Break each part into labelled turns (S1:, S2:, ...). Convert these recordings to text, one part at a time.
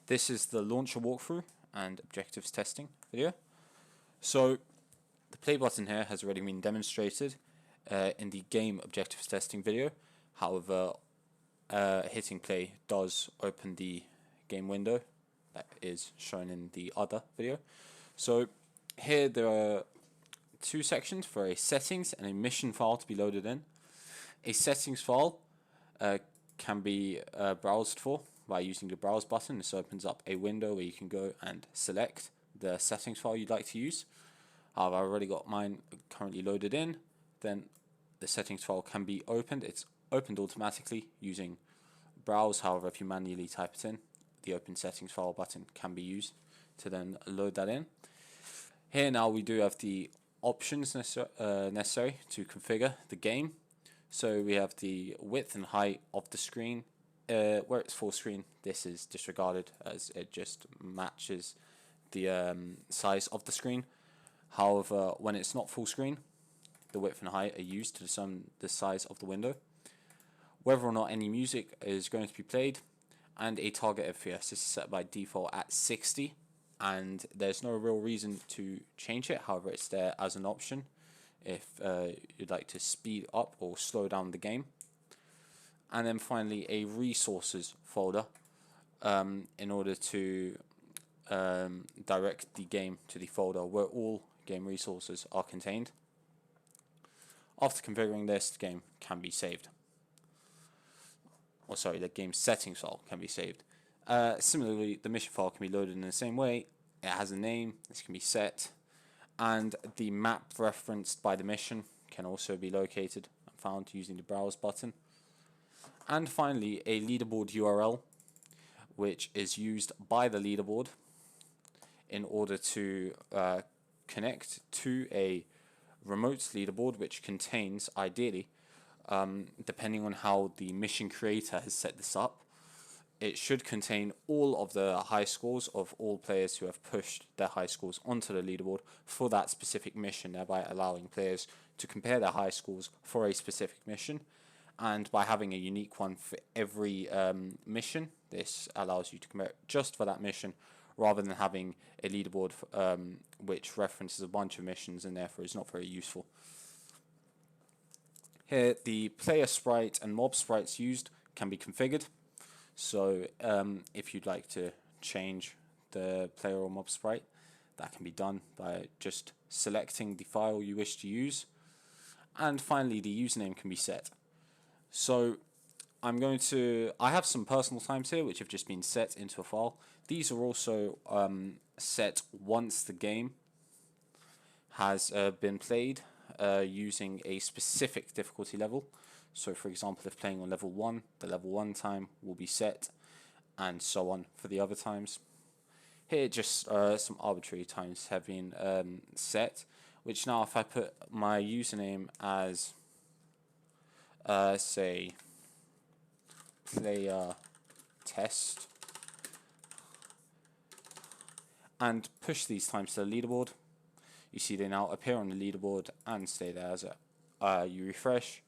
S1: This is the launcher walkthrough and objectives testing video. So the play button here has already been demonstrated in the game objectives testing video. However, hitting play does open the game window that is shown in the other video. So here there are two sections for a settings and a mission file to be loaded in. A settings file can be browsed for by using the browse button. This opens up a window where you can go and select the settings file you'd like to use. However, I've already got mine currently loaded in. Then the settings file can be opened. It's opened automatically using browse. However, if you manually type it in, the open settings file button can be used to then load that in. Here now we do have the options necessary to configure the game. So we have the width and height of the screen. Where it's full screen, this is disregarded as it just matches the size of the screen. However, when it's not full screen, the width and height are used to determine the size of the window. Whether or not any music is going to be played, and a target FPS. This is set by default at 60, and there's no real reason to change it. However, it's there as an option if you'd like to speed up or slow down the game. And then finally a resources folder in order to direct the game to the folder where all game resources are contained. After configuring this, the game can be saved. Or sorry, the game settings file can be saved. Similarly, the mission file can be loaded in the same way. It has a name, this can be set, and the map referenced by the mission can also be located and found using the browse button. And finally, a leaderboard URL, which is used by the leaderboard in order to connect to a remote leaderboard, which contains, ideally, depending on how the mission creator has set this up, it should contain all of the high scores of all players who have pushed their high scores onto the leaderboard for that specific mission, thereby allowing players to compare their high scores for a specific mission. And by having a unique one for every mission, this allows you to compare it just for that mission, rather than having a leaderboard which references a bunch of missions and therefore is not very useful. Here, the player sprite and mob sprites used can be configured. So if you'd like to change the player or mob sprite, that can be done by just selecting the file you wish to use. And finally, the username can be set. So I have some personal times here which have just been set into a file. These are also set once the game has been played using a specific difficulty level. So for example, if playing on level 1, the level 1 time will be set, and so on for the other times. Here just some arbitrary times have been set, which now if I put my username as say player test and push these times to the leaderboard, you see they now appear on the leaderboard and stay there as you refresh.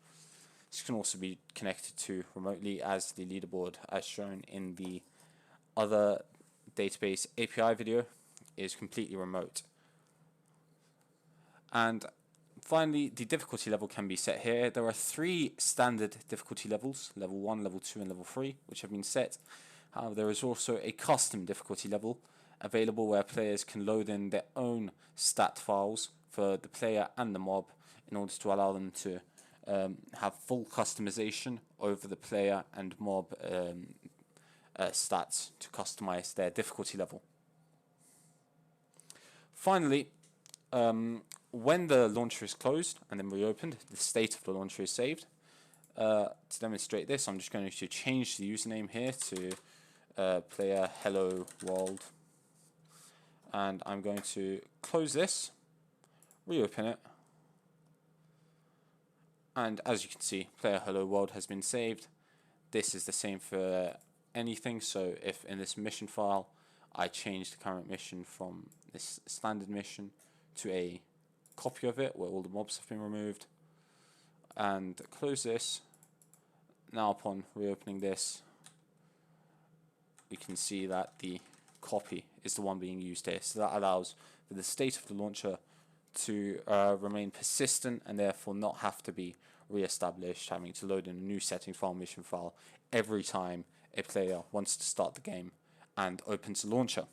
S1: This can also be connected to remotely as the leaderboard, as shown in the other database API video, is completely remote. And finally, the difficulty level can be set here. There are 3 standard difficulty levels, level 1, level 2 and level 3, which have been set. However, there is also a custom difficulty level available where players can load in their own stat files for the player and the mob in order to allow them to have full customization over the player and mob stats to customize their difficulty level. Finally, when the launcher is closed and then reopened, the state of the launcher is saved. To demonstrate this, I'm just going to change the username here to player hello world, and I'm going to close this, reopen it, and as you can see, player hello world has been saved. This is the same for anything, so if in this mission file I change the current mission from this standard mission to a copy of it where all the mobs have been removed, and close this, now upon reopening this, we can see that the copy is the one being used here. So that allows for the state of the launcher to remain persistent and therefore not have to be re-established, having to load in a new settings file, mission file every time a player wants to start the game and opens the launcher.